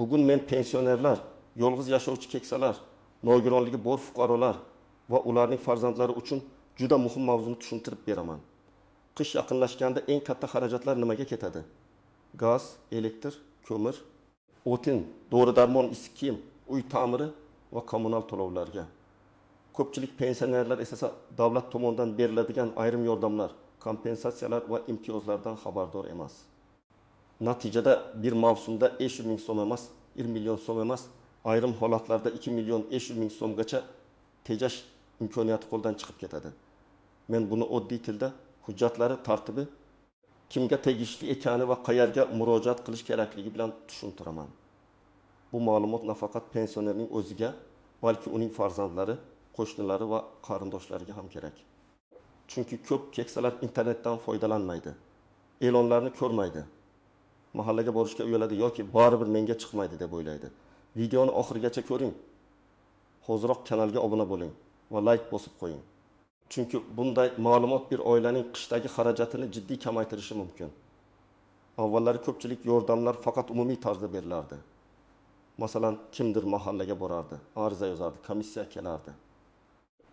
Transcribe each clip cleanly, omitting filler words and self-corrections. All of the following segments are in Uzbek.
Bugun men pensionerlar, yolg'iz yashovchi keksalar, nogironligi bor fuqarolar va ularning farzandlari uchun juda muhim mavzuni tushuntirib beraman. Qish yaqinlashganda eng katta xarajatlar nimaga ketadi? Gaz, elektr, ko'mir, o'tin, dori-darmon, issiq kiyim, uy ta'miri va kommunal to'lovlarga. Ko'pchilik pensionerlar esa davlat tomonidan beriladigan ayrim yordamlar, kompensatsiyalar va imtiyozlardan xabardor emas. Natijada bir mavsumda 500 ming so'm emas, 1 million so'm emas, ayrim holatlarda 2 million 500 ming so'mgacha tejash imkoniyati qo'ldan chiqib ketadi. Men buni oddiy tilda hujjatlari tartibi, kimga tegishli ekani va qayerga murojaat qilish kerakligi bilan tushuntiraman. Bu ma'lumot nafaqat pensionerning o'ziga, balki uning farzandlari, qo'shnilari va qarindoshlariga ham kerak. Chunki ko'p keksalar internetdan foydalanmaydi, e'lonlarni ko'rmaydi, mahallaga borishga uyaladi yoki baribir menga chiqmaydi deb o'ylaydi. Videoni oxirigacha ko'ring. Hoziroq kanalga obuna bo'ling va like bosib qo'ying. Chunki bunday ma'lumot bir oilaning qishdagi xarajatini jiddiy kamaytirishi mumkin. Avvallari ko'pchilik yordamlar faqat umumiy tarzda berilardi. Masalan, kimdir mahallaga borardi, ariza yozardi, komissiya kelardi.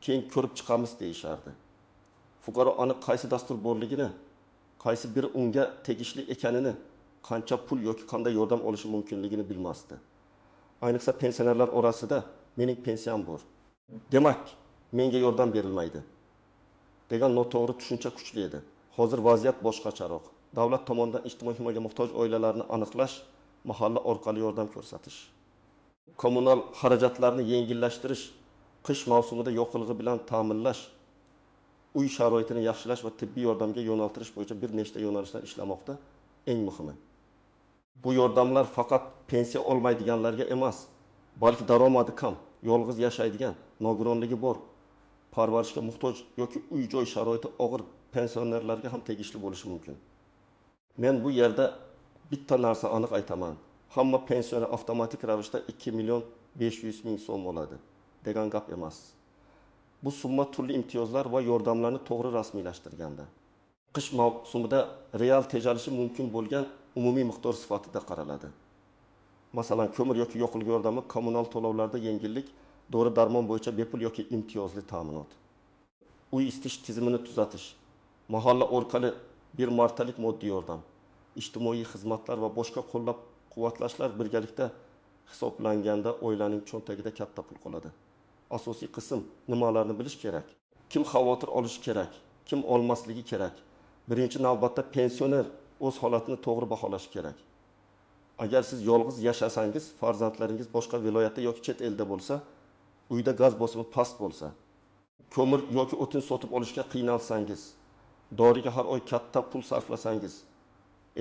Keyin ko'rib chiqamiz deyishardi. Fuqaro aniq qaysi dastur borligini, qaysi bir unga tegishli ekanini, qancha pul yoki qanday yordam olishi mumkinligini bilmasdi. Ayniqsa pensionerlar orasida mening pensiyam bor, demak, menga yordam berilmaydi degan noto'g'ri tushuncha kuchli edi. Hozir vaziyat boshqacharoq. Davlat tomonidan ijtimoiy himoyaga muhtoj oilalarni aniqlash, mahalla orqali yordam ko'rsatish, kommunal xarajatlarni yengillashtirish, qish mavsumida yoqilg'i bilan ta'minlash, uy sharoitini yaxshilash va tibbiy yordamga yo'naltirish bo'yicha bir nechta yo'nalishlar ishlamoqda. Eng muhimi, bu yordamlar faqat pensiya olmaydiganlarga emas, balki daromadi kam, yolg'iz yashaydigan, nogironligi bor, parvarishga muhtoj yoki uy-joy sharoiti og'ir pensionerlarga ham tegishli bo'lishi mumkin. Men bu yerda bitta narsa aniq aytaman. Hamma pensioner avtomatik ravishda 2 million 500 ming so'm oladi degan gap emas. Bu summa turli imtiyozlar va yordamlarni to'g'ri rasmiylashtirganda, qish mavsumida real tejalishi mumkin bo'lgan umumiy miqdor sifatida qaraladi. Masalan, ko'mir yoki yoqilg'i yordami, kommunal to'lovlarda yengillik, dori-darmon bo'yicha bepul yoki imtiyozli ta'minot, uy isitish tizimini tuzatish, mahalla orqali bir martalik moddiy yordam, ijtimoiy xizmatlar va boshqa qo'llab-quvvatlashlar birgalikda hisoblanganda oilaning cho'ntagida katta pul qoladi. Asosiy qism nimalarni bilish kerak? Kim xavotir olishi kerak? Kim olmasligi kerak? Birinchi navbatda pensioner o'z holatini to'g'ri baholashi kerak. Agar siz yolg'iz yashasangiz, farzandlaringiz boshqa viloyatda yoki chet elda bo'lsa, uyda gaz bosimi past bo'lsa, ko'mir yoki o'tin sotib olishga qiynalsangiz, doriga har oy katta pul sarflasangiz,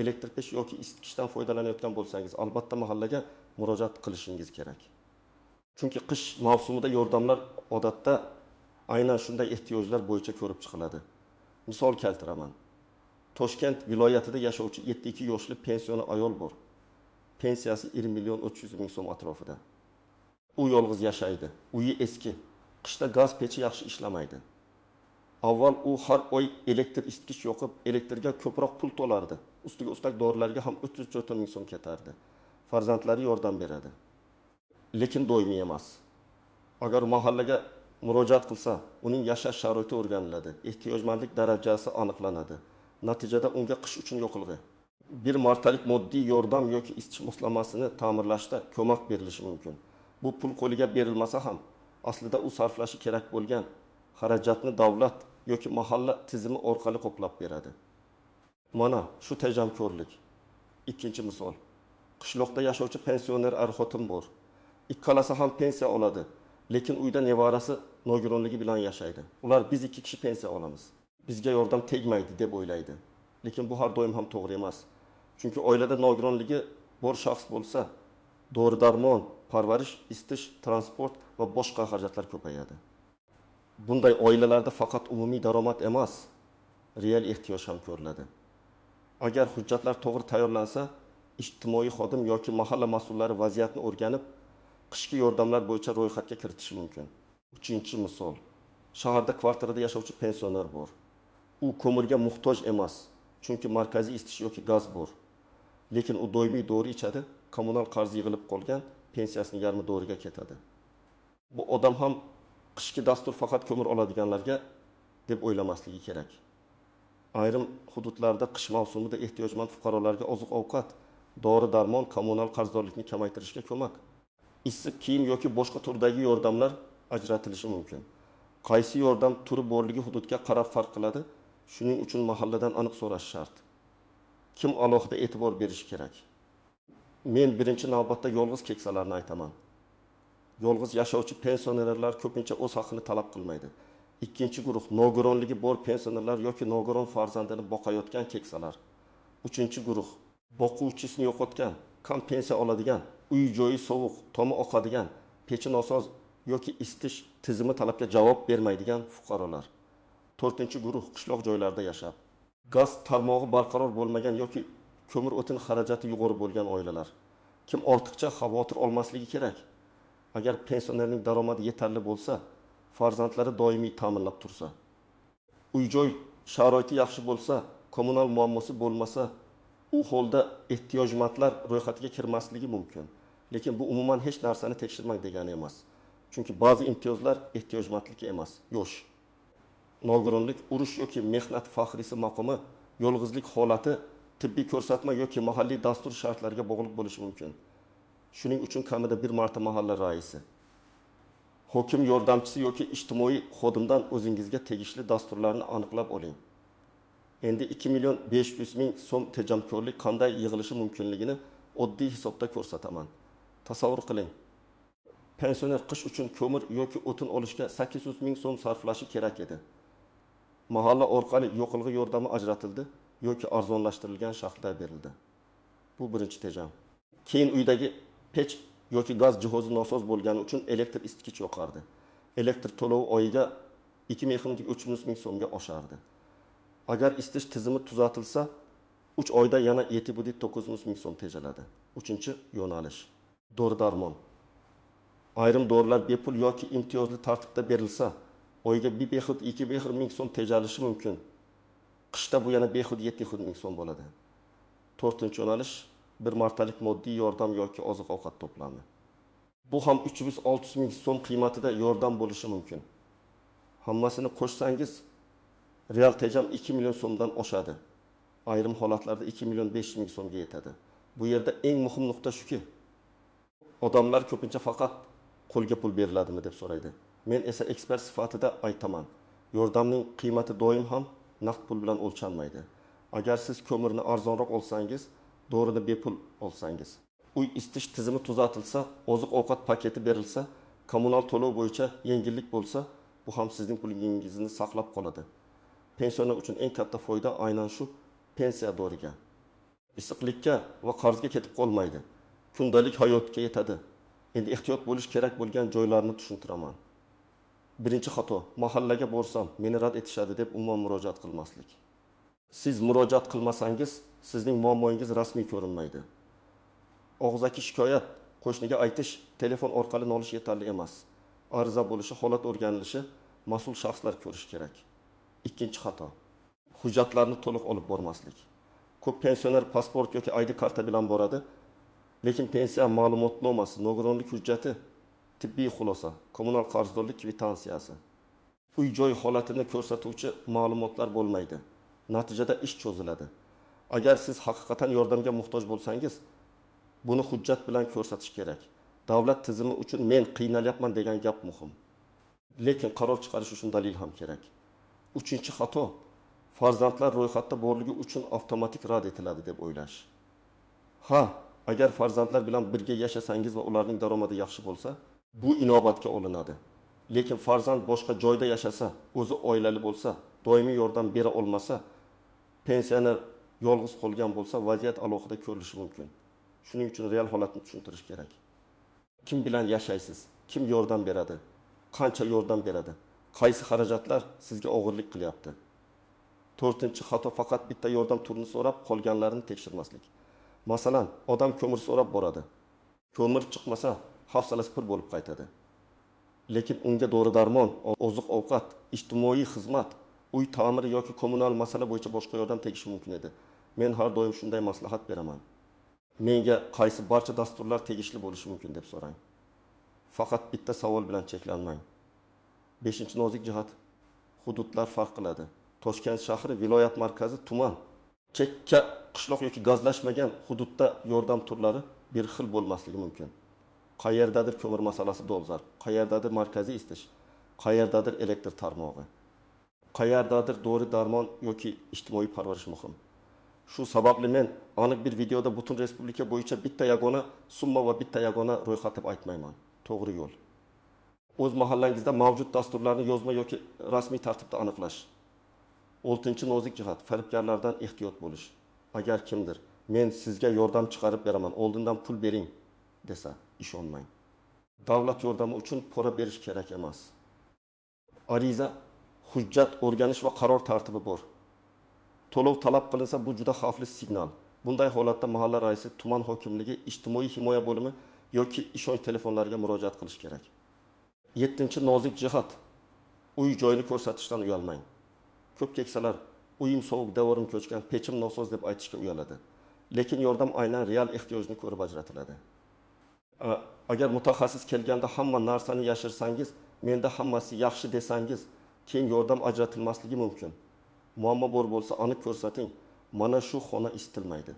elektr pech yoki isitgichdan foydalanayotgan bo'lsangiz, albatta mahallaga murojaat qilishingiz kerak. Chunki qish mavsumida yordamlar odatda aynan shunday ehtiyojlar bo'yicha ko'rib chiqiladi. Misol keltiraman. Toshkent viloyatida yashovchi 72 yoshli pensioner ayol bor. Pensiyasi 1 million 300 ming so'm atrofida. U yolg'iz yashaydi. Uyi eski. Qishda gaz pechi yaxshi ishlamaydi. Avval u har oy elektr isitgich yoqib, elektrga ko'proq pul to'lardi. Ustiga ustak dorilarga ham 300 ming so'm ketardi. Farzandlari yordam beradi. Lekin doimiy emas. Agar mahallaga murojaat qilsa, uning yashash sharoiti o'rganiladi, ehtiyojmandlik darajasi aniqlanadi. Natijada unga qish uchun yoqilg'i, bir martalik moddiy yordam yoki isitish moslamasini ta'mirlashda ko'mak berilishi mumkin. Bu pul qo'liga berilmasa ham, aslida u sarflashi kerak bo'lgan xarajatni davlat yoki mahalla tizimi orqali qoplab beradi. Mana shu tejamkorlik. Ikkinchi misol. Qishloqda yashovchi pensioner er-xotin bor. Ikkalasi ham pensiya oladi, lekin uyda nevarasi nogironligi bilan yashaydi. Ular biz 2 kishi pensiya olamiz, bizga yordam tegmaydi deb o'ylaydi. Lekin bu har doim ham to'g'ri emas. Chunki oilada nogironligi bor shaxs bo'lsa, dori-darmon, parvarish, isitish, transport va boshqa xarajatlar ko'payadi. Bunday oilalarda faqat umumiy daromad emas, real ehtiyoj ham ko'riladi. Agar hujjatlar to'g'ri tayyorlansa, ijtimoiy xodim yoki mahalla mas'ullari vaziyatni o'rganib, qishki yordamlar bo'yicha ro'yxatga kiritishi mumkin. Uchinchi misol. Shaharda kvartirada yashovchi pensioner bor. U ko'mirga muhtoj emas, chunki markaziy isitish yoki gaz bor. Lekin u doimiy dori ichadi kommunal qarz yig'ilib qolgan, pensiyasining yarmi doriga ketadi. Bu odam ham qishki dastur faqat ko'mir oladiganlarga deb o'ylamasligi kerak. Ayrim hududlarda qish mavsumida ehtiyojmand fuqarolarga oziq-ovqat, dori-darmon, kommunal qarzdorlikni kamaytirishga ko'mak, issiq kiyim yoki boshqa turdagi yordamlar ajratilishi mumkin. Qaysi yordam turi borligi hududga qarab farq qiladi. Shuning uchun mahalladan aniq so'rash shart. Kim alohida e'tibor berishi kerak? Men birinchi navbatda yolg'iz keksalarni aytaman. Yolg'iz yashovchi pensionerlar ko'pincha o'z haqqini talab qilmaydi. Ikkinchi guruh nogironligi bor pensionerlar yoki nogiron farzandini boqayotgan keksalar. Uchinchi guruh boquvchisini yo'qotgan, kam pensiya oladigan, uy-joyi sovuq, tomi oqadigan, pechi nosoz yoki isitish tizimi talabga javob bermaydigan fuqarolar. To'rtinchi guruh qishloq joylarda yashab, gaz tarmog'i barqaror bo'lmagan yoki ko'mir o'tin xarajati yuqori bo'lgan oilalar. Kim ortiqcha xavotir olmasligi kerak? Agar pensionerning daromadi yetarli bo'lsa, farzandlari doimiy ta'minlab tursa, uy-joy sharoiti yaxshi bo'lsa, kommunal muammosi bo'lmasa, u holda ehtiyojmandlar ro'yxatiga kirmasligi mumkin. Lekin bu umuman hech narsani tekshirmang degani emas. Chunki ba'zi imtiyozlar ehtiyojmandlik emas, yo'sh. Nogironlik, urush yoki mehnat faxriysi maqomi, yolg'izlik holati, tibbiy ko'rsatma yoki mahalliy dastur shartlariga bog'liq bo'lishi mumkin. Shuning uchun kamida bir marta mahalla raisi, hokim yordamchisi yoki ijtimoiy xodimdan o'zingizga tegishli dasturlarni aniqlab oling. Endi 2.500.000 so'm tejamkorlik qanday yig'ilishi mumkinligini oddiy hisobda ko'rsataman. Tasavvur qiling. Pensioner qish uchun ko'mir yoki o'tin olishga 800.000 so'm sarflashi kerak edi. Mahalla orqali yo'qilg'i yordami ajratildi yoki arzonlashtirilgan shaxslar berildi. Bu birinchi tejam. Keyin uydagi pech yoki gaz jihozi nosoz bo'lgani uchun elektr isitgich yoqardi. Elektr to'lovi oyiga 2.300.000 so'mga oshardi. Agar isitish tizimi tuzatilsa, 3 oyda yana 7.900.000 so'm tejaladi. Uchinchi yo'nalish. Dori-darmon. Ayrim dorilar bepul yoki imtiyozli tartibda berilsa, oyga 1.2 so'm tejalishi mumkin. Qishda bu yana 7.000 so'm bo'ladi. To'rtinchi yo'nalish bir martalik moddiy yordam yoki oziq-ovqat to'plami. Bu ham 300-600.000 so'm qiymatida yordam bo'lishi mumkin. Hammasini qo'shsangiz, real tejam 2 million so'mdan oshadi. Ayrim holatlarda 2.500.000 so'mga yetadi. Bu yerda eng muhim nuqta shuki, odamlar ko'pincha faqat qo'lga pul beriladimi deb so'raydi. Men esa ekspert sifatida aytaman. Yordamning qiymati doim ham naqd pul bilan o'lchanmaydi. Agar siz ko'mirni arzonroq olsangiz, dorini bepul olsangiz, uy isitish tizimi tuzatilsa, oziq-ovqat paketi berilsa, kommunal to'lov bo'yicha yengillik bo'lsa, bu ham sizning pulingizni saqlab qoladi. Pensioner uchun eng katta foyda aynan shu pensiya doriga. Issiqlikka va qarzga ketib qolmaydi. Kundalik hayotga yetadi. Endi ehtiyot bo'lish kerak bo'lgan joylarni tushuntiraman. Birinchi xato, mahallaga borsam meni rad etishadi deb umuman murojaat qilmaslik. Siz murojaat qilmasangiz, sizning muammoingiz rasmiy ko'rinmaydi. Og'zaki shikoyat, qo'shniga aytish, telefon orqali nolish yetarli emas. Ariza bo'lishi, holat o'rganilishi mas'ul shaxslar ko'rish kerak. Ikkinchi xato, hujjatlarni to'liq olib bormaslik. Ko'p pensioner pasport yoki ID karta bilan boradi, lekin pensiya ma'lumotnomasi, nogironlik hujjati, tibbiy xulosa, kommunal qarzdorlik kvitansiyasi, uy-joy holatini ko'rsatuvchi ma'lumotlar bo'lmaydi. Natijada ish cho'ziladi. Agar siz haqiqatan yordamga muhtoj bo'lsangiz, buni hujjat bilan ko'rsatish kerak. Davlat tizimi uchun men qiynalyapman degan gap muhim. Lekin qaror chiqarish uchun dalil ham kerak. Uchinchi xato, farzandlar ro'yxatda borligi uchun avtomatik rad etiladi deb o'ylash. Ha, agar farzandlar bilan birga yashasangiz va ularning daromadi yaxshi bo'lsa, bu inobatga olinadi. Lekin farzand boshqa joyda yashasa, o'zi oilali bo'lsa, doimiy yordam bera olmasa, pensioner yolg'iz qolgan bo'lsa, vaziyat alohida ko'rilishi mumkin. Shuning uchun real holatni tushuntirish kerak. Kim bilan yashaysiz? Kim yordam beradi? Qancha yordam beradi? Qaysi xarajatlar sizga og'irlik qilyapti? To'rtinchi xato, faqat bitta yordam turini so'rab, qolganlarini tekshirmaslik. Masalan, odam ko'mir so'rab boradi. Ko'mir chiqmasa, hafsalasi pir bo'lib qaytadi. Lekin unga dori-darmon, oziq-ovqat, ijtimoiy xizmat, uy ta'miri yoki kommunal masala bo'yicha boshqa yordam tegishi mumkin edi. Men har doim shunday maslahat beraman. menga qaysi barcha dasturlar tegishli bo'lishi mumkin deb so'rang. Faqat bitta savol bilan cheklanmang. 5-nozik jihat, hududlar farq qiladi. Toshkent shahri viloyat markazi tuman. Chekka qishloq yoki gazlashmagan hududda yordam turlari bir xil bo'lmasligi mumkin. Qayerdadir ko'mir masalasi dolzarb, qayerdadir markaziy isitish, qayerdadir elektr tarmog'i, qayerdadir dori-darmon yoki ijtimoiy parvarish muhim. Shu sababli men aniq bir videoda butun respublika bo'yicha bitta yagona summa va bitta yagona ro'yxat deb aytmayman. To'g'ri yo'l. O'z mahallangizda mavjud dasturlarni yozma yoki rasmiy tartibda aniqlash. 6-nozik jihat, firibgarlardan ehtiyot bo'lish. Agar kimdir men sizga yordam chiqarib beraman, oldindan pul bering desa, ishonmang. Davlat yordami uchun pora berish kerak emas. Ariza, hujjat o'rganish va qaror tartibi bor. To'lov talab qilinsa bu juda xavfli signal. Bunday holatda mahalla raisi, tuman hokimligi, ijtimoiy himoya bo'limi yoki ishonch telefonlariga murojaat qilish kerak. 7-nozik jihat, uy joyini ko'rsatishdan uyalmang. Ko'p keksalar uyim sovuq, devorim ko'chgan, pechim nosoz deb aytishga uyaladi. Lekin yordam aynan real ehtiyojni ko'rib ajratiladi. Agar mutaxassis kelganda hamma narsani yashirsangiz, menda hammasi yaxshi desangiz, keyin yordam ajratilmasligi mumkin. Muammo bor bo'lsa aniq ko'rsating. Mana shu xona isitilmaydi.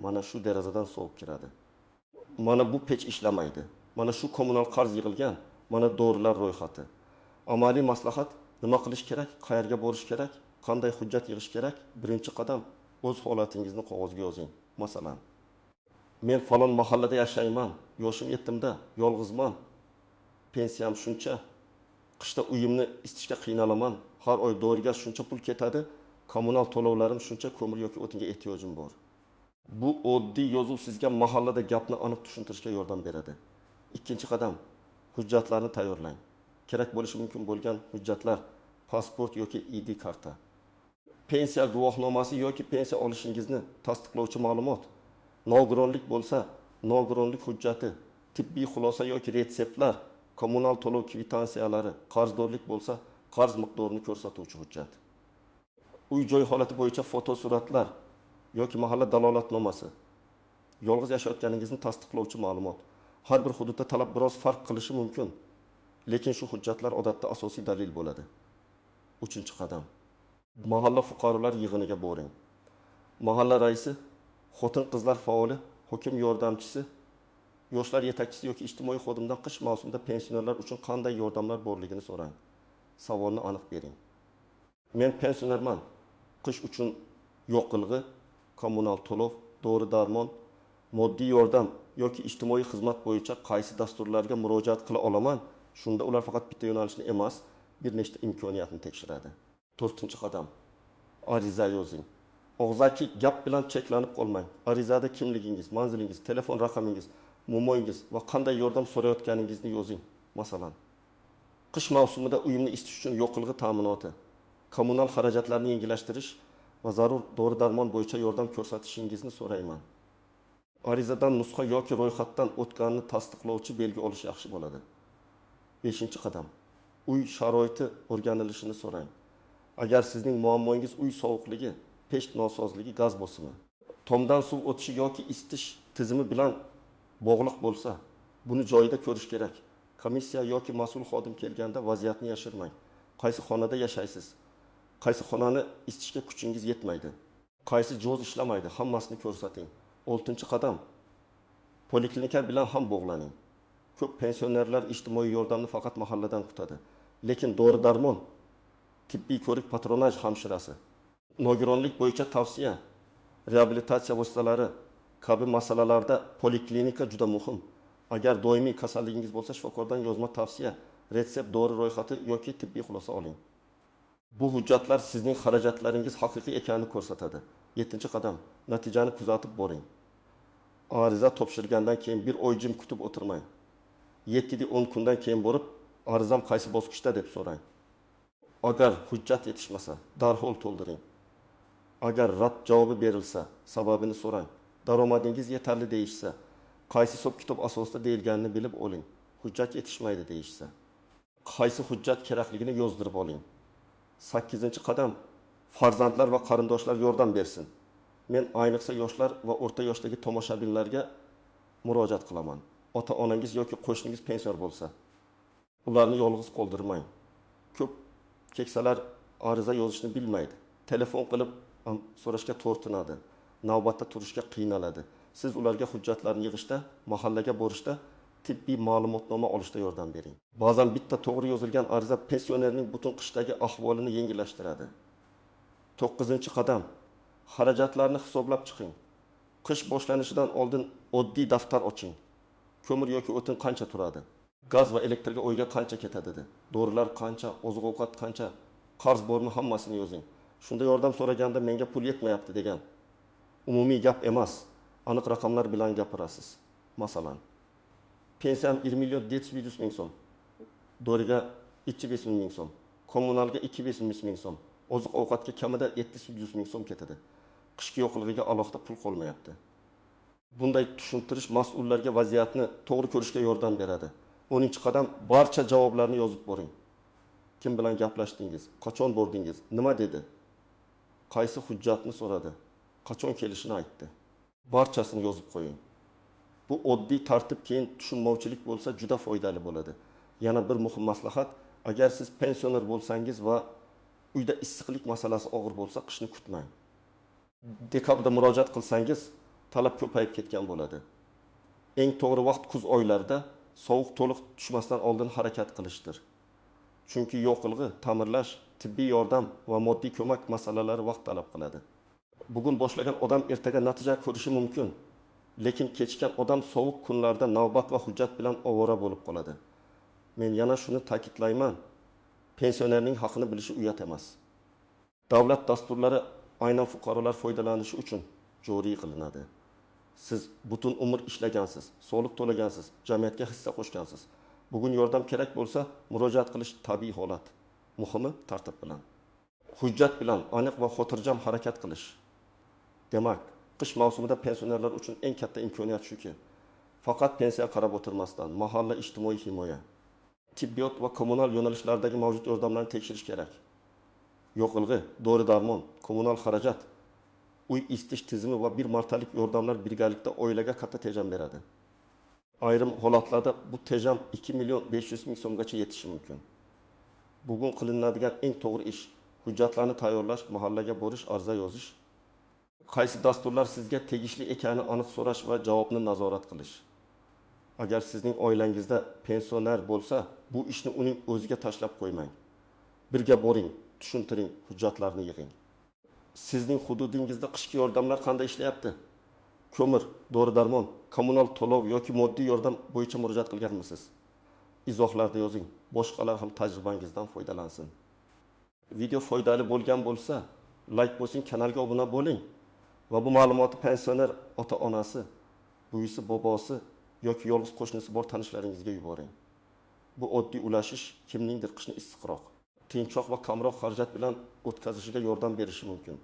Mana shu derazadan sovuq kiradi. Mana bu pech ishlamaydi. Mana shu kommunal qarz yig'ilgan. Mana dorilar ro'yxati. Amaliy maslahat, nima qilish kerak, qayerga borish kerak, qanday hujjat yig'ish kerak? Birinchi qadam, o'z holatingizni qog'ozga yozing. Masalan, men falon mahallada yashayman, yoshim yettimda, yolg'izman, pensiyam shuncha, qishda uyimni isitishga qiynalaman, har oy doriga shuncha pul ketadi, kommunal to'lovlarim shuncha, ko'mir yoki o'tinga ehtiyojim bor. Bu oddiy yozuv sizga mahallada gapni aniq tushuntirishga yordam beradi. Ikkinchi qadam, hujjatlarni tayyorlang. Kerak bo'lishi mumkin bo'lgan hujjatlar, pasport yoki ID karta, pensiya guvohnomasi yoki pensiya olishingizni tasdiqlovchi ma'lumot, nogironlik bo'lsa, nogironlik hujjati, tibbiy xulosa yoki retseptlar, kommunal to'lov kvitansiyalari, qarzdorlik bo'lsa, qarz miqdorini ko'rsatuvchi hujjat. Uy joy holati bo'yicha fotosuratlar yoki mahalla dalolatnomasi, yolg'iz yashayotganingizni tasdiqlovchi ma'lumot. Har bir hududda talab biroz farq qilishi mumkin, lekin shu hujjatlar odatda asosiy dalil bo'ladi. 3-qadam. Mahalla fuqarolar yig'iniga boring. Mahalla raisi, xotin-qizlar faoli, hokim yordamchisi, yoshlar yetakchisi yoki ijtimoiy xodimdan qish mavsumida pensionerlar uchun qanday yordamlar borligini so'rang. Savolni aniq bering. Men pensionerman. Qish uchun yoqilg'i, kommunal to'lov, dori-darmon, moddiy yordam yoki ijtimoiy xizmat bo'yicha qaysi dasturlarga murojaat qila olaman? Shunda ular faqat bitta yo'nalishni emas, bir nechta imkoniyatni tekshiradi. 4-qadam. Ariza yozing. Og'zaki gap bilan cheklanib qolmang. Arizada kimligingiz, manzilingiz, telefon raqamingiz, mo'moyingiz va qanday yordam so'rayotganingizni yozing. Masalan, qish mavsumida uyimni isitish uchun yoqilg'i ta'minoti, kommunal xarajatlarni yengillashtirish va zarur dori-darmon bo'yicha yordam ko'rsatishingizni so'rayman. Arizadan nusxa yoki ro'yxatdan o'tganini tasdiqlovchi belgi olish yaxshi bo'ladi. 5-qadam. Uy sharoiti o'rganilishini so'rang. Agar sizning muammongiz uy sovuqligi, pech nosozligi, gaz bosimi, tomdan suv o'tishi yoki isitish tizimi bilan bog'liq bo'lsa, buni joyida ko'rish kerak. Komissiya yoki mas'ul xodim kelganda vaziyatni yashirmang. Qaysi xonada yashaysiz? Qaysi xonani isitishga kuchingiz yetmaydi? Qaysi joz ishlamaydi? Hammasini ko'rsating. 6-qadam. Poliklinika bilan ham bog'laning. Ko'p pensionerlar ijtimoiy yordamni faqat mahalladan kutadi. Lekin dori-darmon, tibbiy ko'rik, patronaj hamshirasi, nogironlik bo'yicha tavsiya, reabilitatsiya vositalari kabi masalalarda poliklinika juda muhim. Agar doimiy kasalligingiz bo'lsa, shifokordan yozma tavsiya, retsept, dori ro'yxati yoki tibbiy xulosa oling. Bu hujjatlar sizning xarajatlaringiz haqiqiy ekanini ko'rsatadi. 7-qadam. Natijani kuzatib boring. Ariza topshirgandan keyin bir oy jim kutib o'tirmang. 7-10 kundan keyin borib, arizam qaysi bosqichda deb so'rang. Agar hujjat yetishmasa, darhol to'ldiring. Agar rad javobi berilsa, sababini so'rang. Daromadingiz yetarli deyishsa, qaysi hisob-kitob asosida deyilganini bilib oling. Hujjat yetishmaydi deyishsa, qaysi hujjat kerakligini yozdirib oling. 8-qadam. Farzandlar va qarindoshlar yordam bersin. Men ayniqsa yoshlar va o'rta yoshdagi tomoshabinlarga murojaat qilaman. Ota-onangiz yoki qo'shningiz pensioner bo'lsa, ularni yolg'iz qoldirmang. Ko'p keksalar ariza yozishni bilmaydi. Telefon qilib so'rashga tortinadi. Navbatda turishga qiynaladi. Siz ularga hujjatlarni yig'ishda, mahallaga borishda, tibbiy ma'lumotnoma olishda yordam bering. Ba'zan bitta to'g'ri yozilgan ariza pensionerning butun qishdagi ahvolini yengillashtiradi. 9-qadam. Xarajatlarni hisoblab chiqing. Qish boshlanishidan oldin oddiy daftar oching. Ko'mir yoki o'tin qancha turadi? Gaz va elektrga oyga qancha ketadi dedi. Dorilar qancha, oziq-ovqat qancha, qarz bormi hammasini yozing. Shunda yordam so'raganda menga pul yetmayapti degan umumiy gap emas, aniq raqamlar bilan gapirasiz. Masalan, pensiyam 20.700.000 so'm, doriga 200.000 so'm, kommunalga 200.000 so'm, oziq-ovqatga kamida 700.000 so'm ketadi. Qishki yo'qligiga alohida pul qolmayapti. Bunday tushuntirish mas'ullarga vaziyatni to'g'ri ko'rishga yordam beradi. 10-qadam barcha javoblarni yozib boring. Kim bilan gaplashdingiz? Qachon bordingiz? Nima dedi? Qaysi hujjatni so'radi? Qachon kelishini aytdi? Barchasini yozib qo'ying. Bu oddiy tartib keyin tushunmovchilik bo'lsa juda foydali bo'ladi. Yana bir muhim maslahat, agar siz pensioner bo'lsangiz va uyda issiqlik masalasi og'ir bo'lsa, qishni kutmang. Dekabrda murojaat qilsangiz, talab ko'payib ketgan bo'ladi. Eng to'g'ri vaqt kuz oylarida sovuq to'liq tushmasdan oldin harakat qilishdir. Chunki yo'qilg'i, ta'mirlash, tibbiy yordam va moddiy ko'mak masalalari vaqt talab qiladi. Bugun boshlagan odam ertaga natija ko'rishi mumkin, lekin kechikkan odam sovuq kunlarda navbat va hujjat bilan ovora bo'lib qoladi. Men yana shuni ta'kidlayman, pensionerning haqini bilishi uyat emas. Davlat dasturlari aynan fuqarolar foydalanishi uchun joriy qilinadi. Siz butun umr ishlagansiz, soliq to'lagansiz, jamiyatga hissa qo'shgansiz. Bugun yordam kerak bo'lsa, murojaat qilish tabiiy holat. Muhimi tartib bilan. Hujjat bilan aniq va xotirjam harakat qilish. Demak, qish mavsumida pensionerlar uchun eng katta imkoniyat shuki, faqat pensiya qarab o'tirmasdan mahalla ijtimoiy himoya, tibbiyot va kommunal yo'nalishlardagi mavjud yordamlarni tekshirish kerak. Yo'qilg'i, dori-darmon, kommunal xarajat, uy isitish tizimi va bir martalik yordamlar birgalikda oilaga katta tejam beradi. Ayrim holatlarda bu tejam 2.500.000 so'mgacha yetishi mumkin. Bugun qilinadigan eng to'g'ri ish hujjatlarni tayyorlash, mahallaga borish, ariza yozish. Qaysi dasturlar sizga tegishli ekanini aniq so'rash va javobni nazorat qilish. Agar sizning oilangizda pensioner bo'lsa, bu ishni uning o'ziga tashlab qo'ymang. Birga boring, tushuntiring, hujjatlarni yig'ing. Sizning hududingizda qishki yordamlar qanday ishlayapti? Ko'mir, dori-darmon, kommunal to'lov yoki moddiy yordam bo'yicha murojaat qilganmisiz? Izohlarda yozing. Boshqalar ham tajribangizdan foydalansin. Video foydali bo'lgan bo'lsa, like bosing, kanalga obuna bo'ling va bu ma'lumotni pensioner ota-onasi, buvisi, bobosi yoki yolg'iz qo'shnisi bor tanishlaringizga yuboring. Bu oddiy ulashish kimningdir qishni issiqroq, tinchroq va kamroq xarajat bilan o'tkazishiga yordam berishi mumkin.